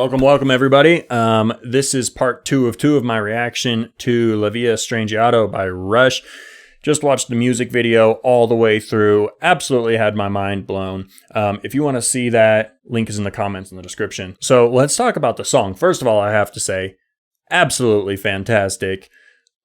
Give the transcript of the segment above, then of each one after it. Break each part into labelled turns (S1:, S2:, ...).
S1: Welcome everybody. This is part two of my reaction to Villa Strangiato by Rush. Just watched the music video all the way through. Absolutely had my mind blown. If you want to see that, link is in the comments in the description. So let's talk about the song. First of all, I have to say, absolutely fantastic,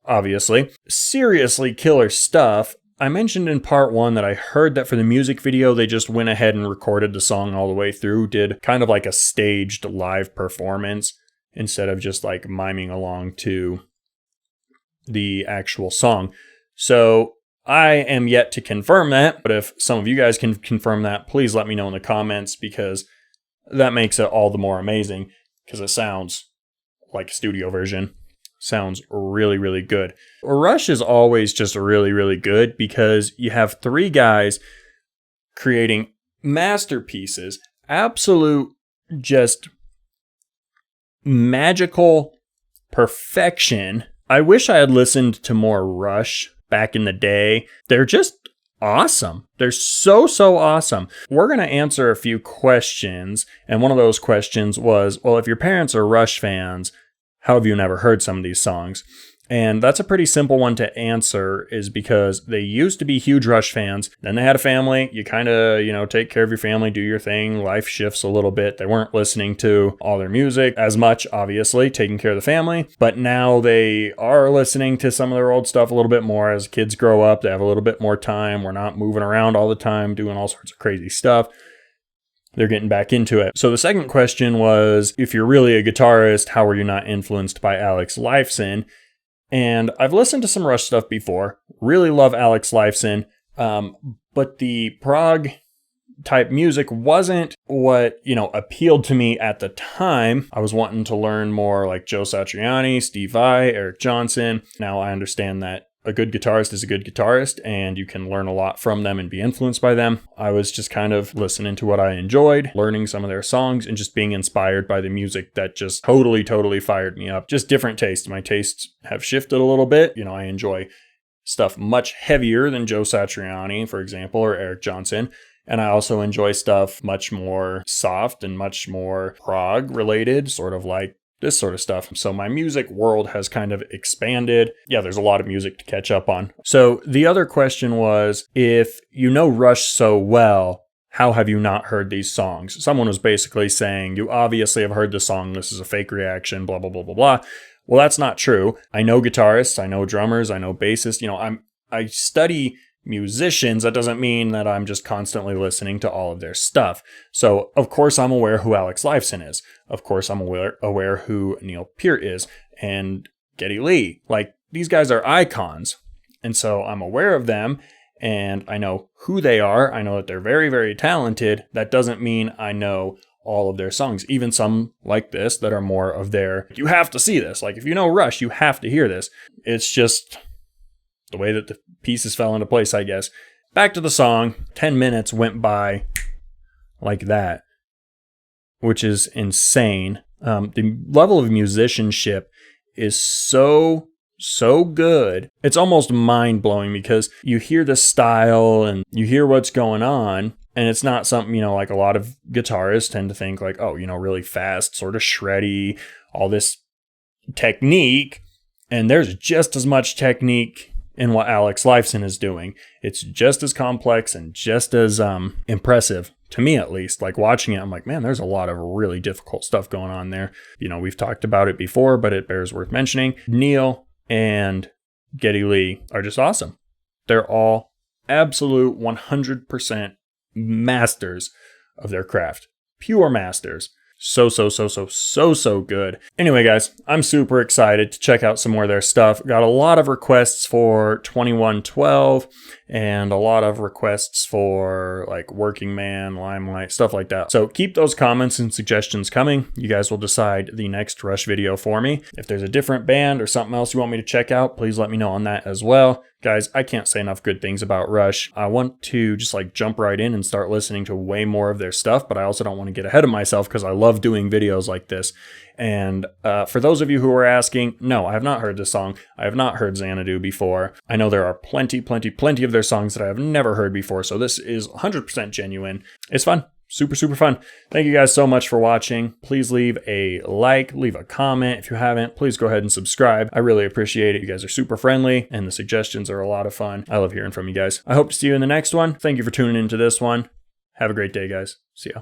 S1: obviously. Seriously killer stuff. I mentioned in part one that I heard that for the music video, they just went ahead and recorded the song all the way through, did kind of like a staged live performance instead of just like miming along to the actual song. So I am yet to confirm that, but if some of you guys can confirm that, please let me know in the comments, because that makes it all the more amazing, because it sounds like a studio version. Sounds really, really good. Rush is always just really, really good because you have three guys creating masterpieces, absolute just magical perfection. I wish I had listened to more Rush back in the day. They're just awesome. They're so awesome. We're going to answer a few questions, and one of those questions was, well, if your parents are Rush fans, how have you never heard some of these songs? And that's a pretty simple one to answer, is because they used to be huge Rush fans. Then they had a family. You kind of, take care of your family, do your thing. Life shifts a little bit. They weren't listening to all their music as much, obviously, taking care of the family. But now they are listening to some of their old stuff a little bit more. As kids grow up, they have a little bit more time. We're not moving around all the time, doing all sorts of crazy stuff. They're getting back into it. So the second question was, if you're really a guitarist, how are you not influenced by Alex Lifeson? And I've listened to some Rush stuff before. Really love Alex Lifeson. But the prog type music wasn't what, appealed to me at the time. I was wanting to learn more like Joe Satriani, Steve Vai, Eric Johnson. Now I understand that a good guitarist is a good guitarist, and you can learn a lot from them and be influenced by them. I was just kind of listening to what I enjoyed, learning some of their songs, and just being inspired by the music that just totally fired me up. Just different tastes. My tastes have shifted a little bit. I enjoy stuff much heavier than Joe Satriani, for example, or Eric Johnson. And I also enjoy stuff much more soft and much more prog related, sort of like this sort of stuff. So my music world has kind of expanded. Yeah, there's a lot of music to catch up on. So the other question was, if you know Rush so well, how have you not heard these songs? Someone was basically saying, you obviously have heard the song. This is a fake reaction, blah, blah, blah, blah, blah. Well, that's not true. I know guitarists, I know drummers, I know bassists. I study musicians. That doesn't mean that I'm just constantly listening to all of their stuff. So, of course, I'm aware who Alex Lifeson is. Of course, I'm aware who Neil Peart is and Geddy Lee. Like, these guys are icons. And so I'm aware of them, and I know who they are. I know that they're very, very talented. That doesn't mean I know all of their songs. Even some like this that are more of their, you have to see this. Like, if you know Rush, you have to hear this. It's just the way that the pieces fell into place, I guess. Back to the song. 10 minutes went by like that, which is insane. The level of musicianship is so good. It's almost mind-blowing, because you hear the style and you hear what's going on, and it's not something, like a lot of guitarists tend to think like, oh, really fast, sort of shreddy, all this technique. And there's just as much technique in what Alex Lifeson is doing. It's just as complex and just as impressive, to me at least. Like, watching it, I'm like, man, there's a lot of really difficult stuff going on there. We've talked about it before, but it bears worth mentioning. Neil and Geddy Lee are just awesome. They're all absolute 100% masters of their craft. Pure masters. So good. Anyway, guys, I'm super excited to check out some more of their stuff. Got a lot of requests for 2112 and a lot of requests for like Working Man, Limelight, stuff like that. So keep those comments and suggestions coming. You guys will decide the next Rush video for me. If there's a different band or something else you want me to check out, please let me know on that as well. Guys, I can't say enough good things about Rush. I want to just like jump right in and start listening to way more of their stuff, but I also don't want to get ahead of myself, because I love doing videos like this. And for those of you who are asking, no, I have not heard this song. I have not heard Xanadu before. I know there are plenty of their songs that I have never heard before, so this is 100% genuine. It's fun. super, super fun. Thank you guys so much for watching. Please leave a like, leave a comment. If you haven't, please go ahead and subscribe. I really appreciate it. You guys are super friendly and the suggestions are a lot of fun. I love hearing from you guys. I hope to see you in the next one. Thank you for tuning into this one. Have a great day, guys. See ya.